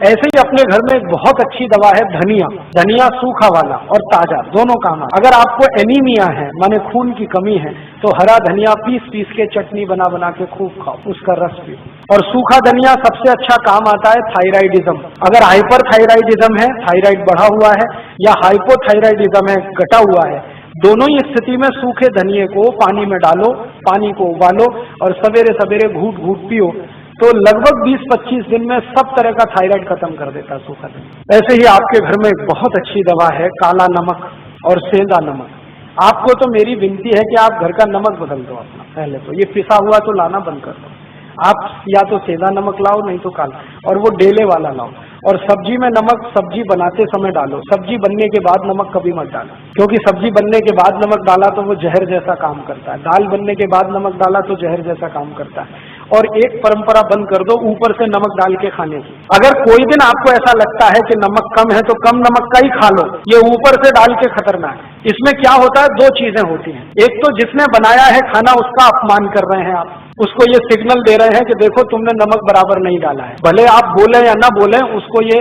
ऐसे ही अपने घर में एक बहुत अच्छी दवा है धनिया। धनिया सूखा वाला और ताजा दोनों काम। अगर आपको एनीमिया है माने खून की कमी है तो हरा धनिया पीस पीस के चटनी बना बना के खूब खाओ, उसका रस पियो। और सूखा धनिया सबसे अच्छा काम आता है थायराइडिज्म। अगर हाइपर थायराइडिज्म है, थायराइड बढ़ा हुआ है, या हाइपोथायराइडिज्म है, घटा हुआ है, दोनों ही स्थिति में सूखे धनिये को पानी में डालो, पानी को उबालो और सवेरे सवेरे घूट घूट पियो तो लगभग 20-25 दिन में सब तरह का थायराइड खत्म कर देता है सूखा धनिया। ऐसे ही आपके घर में एक बहुत अच्छी दवा है काला नमक और सेंधा नमक। आपको तो मेरी विनती है कि आप घर का नमक बदल दो अपना। पहले तो ये पिसा हुआ तो लाना बंद कर दो। आप या तो सेंधा नमक लाओ नहीं तो काला, और वो डेले वाला लाओ। और सब्जी में नमक सब्जी बनाते समय डालो, सब्जी बनने के बाद नमक कभी मत डालो, क्योंकि सब्जी बनने के बाद नमक डाला तो वो जहर जैसा काम करता है। दाल बनने के बाद नमक डाला तो जहर जैसा काम करता है। और एक परंपरा बंद कर दो ऊपर से नमक डाल के खाने की। अगर कोई दिन आपको ऐसा लगता है कि नमक कम है तो कम नमक का ही खा लो, ये ऊपर से डाल के खतरनाक है। इसमें क्या होता है, दो चीजें होती हैं। एक तो जिसने बनाया है खाना उसका अपमान कर रहे हैं आप, उसको ये सिग्नल दे रहे हैं कि देखो तुमने नमक बराबर नहीं डाला है। भले आप बोले या ना बोले, उसको ये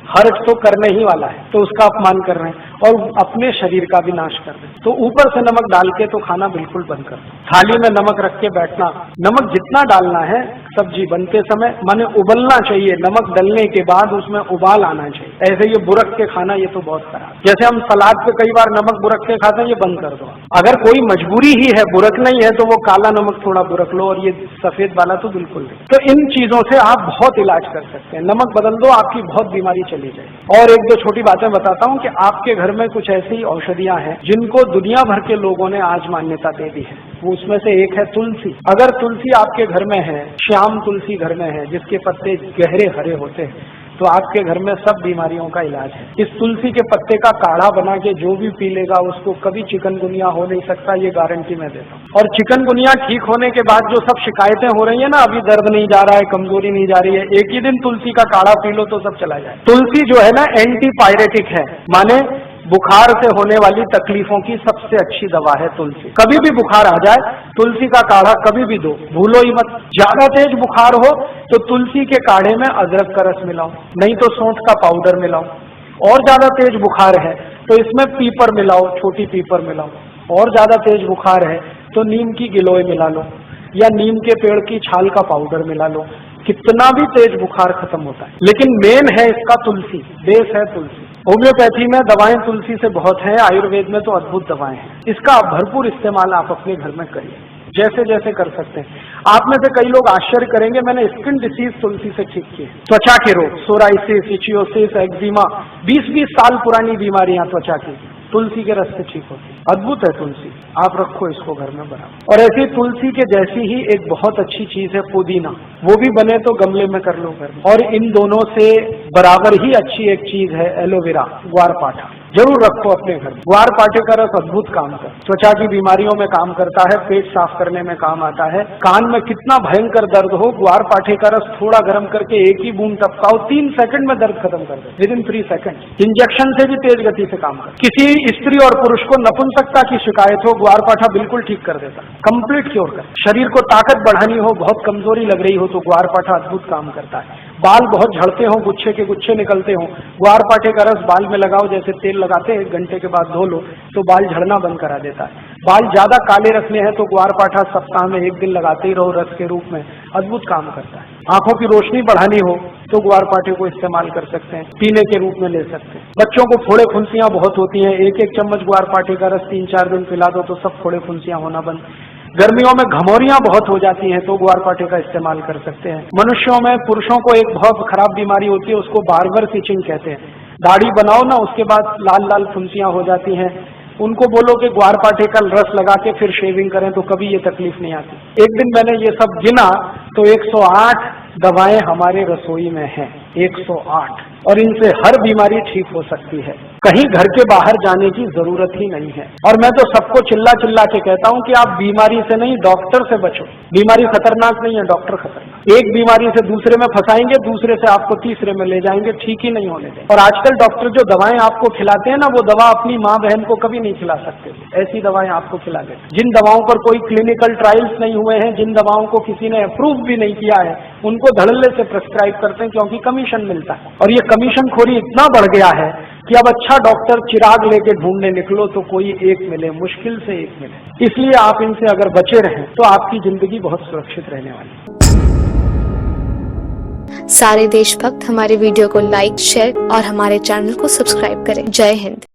हर्ट तो करने ही वाला है, तो उसका अपमान कर रहे हैं और अपने शरीर का भी नाश कर रहे हैं। तो ऊपर से नमक डाल के तो खाना बिल्कुल बंद कर दो। थाली में नमक रख के बैठना, नमक जितना डालना है सब्जी बनते समय माने उबलना चाहिए, नमक डलने के बाद उसमें उबाल आना चाहिए। ऐसे ये बुरक के खाना ये तो बहुत खराब। जैसे हम सलाद पे कई बार नमक बुरक के खाते हैं, ये बंद कर दो। अगर कोई मजबूरी ही है, बुरक नहीं है, तो वो काला नमक थोड़ा बुरक लो और ये सफेद वाला तो बिल्कुल नहीं। तो इन चीजों से आप बहुत इलाज कर सकते हैं। नमक बदल दो, आपकी बहुत बीमारी चली जाए। और एक दो छोटी बातें बताता हूँ कि आपके घर में कुछ ऐसी औषधियां हैं जिनको दुनिया भर के लोगों ने आज मान्यता दे दी है। वो उसमें से एक है तुलसी। अगर तुलसी आपके घर में है, श्याम तुलसी घर में है जिसके पत्ते गहरे हरे होते हैं, तो आपके घर में सब बीमारियों का इलाज है। इस तुलसी के पत्ते का काढ़ा बना के जो भी पी लेगा उसको कभी चिकनगुनिया हो नहीं सकता, ये गारंटी मैं देता हूँ। और चिकनगुनिया ठीक होने के बाद जो सब शिकायतें हो रही है ना, अभी दर्द नहीं जा रहा है, कमजोरी नहीं जा रही है, एक ही दिन तुलसी का काढ़ा पी लो तो सब चला जाए। तुलसी जो है ना एंटीपायरेटिक है, माने बुखार से होने वाली तकलीफों की सबसे अच्छी दवा है तुलसी। कभी भी बुखार आ जाए तुलसी का काढ़ा कभी भी दो, भूलो ही मत। ज्यादा तेज बुखार हो तो तुलसी के काढ़े में अदरक का रस मिलाओ, नहीं तो सौंठ का पाउडर मिलाओ। और ज्यादा तेज बुखार है तो इसमें पीपर मिलाओ, छोटी पीपर मिलाओ। और ज्यादा तेज बुखार है तो नीम की गिलोय मिला लो या नीम के पेड़ की छाल का पाउडर मिला लो। कितना भी तेज बुखार खत्म होता है। लेकिन मेन है इसका तुलसी, बेस है तुलसी। होम्योपैथी में दवाएं तुलसी से बहुत हैं, आयुर्वेद में तो अद्भुत दवाएं हैं। इसका भरपूर इस्तेमाल आप अपने घर में करिए, जैसे जैसे कर सकते हैं। आप में से कई लोग आश्चर्य करेंगे, मैंने स्किन डिसीज तुलसी से ठीक किए। त्वचा के रोग, सोराइसिस, इचियोसिस, एक्जिमा, 20-20 साल पुरानी बीमारियां त्वचा की तुलसी के रस से ठीक होती है। अद्भुत है तुलसी, आप रखो इसको घर में बना। और ऐसी तुलसी के जैसी ही एक बहुत अच्छी चीज है पुदीना, वो भी बने तो गमले में कर लो घर में। और इन दोनों से बराबर ही अच्छी एक चीज है एलोवेरा, ग्वारपाठा, जरूर रखो अपने घर में। ग्वारपाठे का रस अद्भुत काम करता है, त्वचा की बीमारियों में काम करता है, पेट साफ करने में काम आता है। कान में कितना भयंकर दर्द हो, ग्वारपाठे का रस थोड़ा गर्म करके एक ही बूंद टपकाओ, 3 सेकंड में दर्द खत्म कर दे, विदिन 3 सेकंड। इंजेक्शन से भी तेज गति से काम कर। किसी स्त्री और पुरुष को नपुंसकता की शिकायत हो, ग्वारपाठा बिल्कुल ठीक कर देता, कंप्लीट क्योर कर। शरीर को ताकत बढ़ानी हो, बहुत कमजोरी लग रही हो तो ग्वारपाठा अद्भुत काम करता है। बाल बहुत झड़ते हो, गुच्छे के गुच्छे निकलते हो, ग्वारपाठे का रस बाल में लगाओ, जैसे तेल लगाते हैं, 1 घंटे के बाद धो लो तो बाल झड़ना बंद करा देता है। बाल ज्यादा काले रखने हैं तो ग्वारपाठा सप्ताह में 1 दिन लगाते ही रहो रस के रूप में, अद्भुत काम करता है। आंखों की रोशनी बढ़ानी हो तो ग्वारपाठे को इस्तेमाल कर सकते हैं, पीने के रूप में ले सकते हैं। बच्चों को फोड़े फुंसियां बहुत होती हैं, 1-1 चम्मच ग्वारपाठे का रस 3-4 दिन पिला दो तो सब फोड़े फुंसियां होना बंद। गर्मियों में घमौरियां बहुत हो जाती हैं तो ग्वारपाठे का इस्तेमाल कर सकते हैं। मनुष्यों में, पुरुषों को एक बहुत खराब बीमारी होती है, उसको बार्बर इचिंग कहते हैं। दाढ़ी बनाओ ना, उसके बाद लाल लाल फुंसियां हो जाती हैं, उनको बोलो कि ग्वारपाठे का रस लगा के फिर शेविंग करें तो कभी ये तकलीफ नहीं आती। एक दिन मैंने ये सब गिना तो 108 दवाएं हमारे रसोई में हैं, 108, और इनसे हर बीमारी ठीक हो सकती है। कहीं घर के बाहर जाने की जरूरत ही नहीं है। और मैं तो सबको चिल्ला चिल्ला के कहता हूं कि आप बीमारी से नहीं, डॉक्टर से बचो। बीमारी खतरनाक नहीं है, डॉक्टर खतरनाक। एक बीमारी से दूसरे में फंसाएंगे, दूसरे से आपको तीसरे में ले जाएंगे, ठीक ही नहीं होने देंगे। और आजकल डॉक्टर जो दवाएं आपको खिलाते हैं ना, वो दवा अपनी माँ बहन को कभी नहीं खिला सकते, ऐसी दवाएं आपको खिला देते। जिन दवाओं पर कोई क्लिनिकल ट्रायल्स नहीं हुए हैं, जिन दवाओं को किसी ने अप्रूव भी नहीं किया है, उनको धड़ल्ले से प्रेस्क्राइब करते हैं क्योंकि कमी कमीशन मिलता है। और ये कमीशन खोरी इतना बढ़ गया है कि अब अच्छा डॉक्टर चिराग लेके ढूंढने निकलो तो कोई एक मिले, मुश्किल से एक मिले। इसलिए आप इनसे अगर बचे रहें तो आपकी जिंदगी बहुत सुरक्षित रहने वाली है। सारे देशभक्त हमारे वीडियो को लाइक, शेयर और हमारे चैनल को सब्सक्राइब करें। जय हिंद।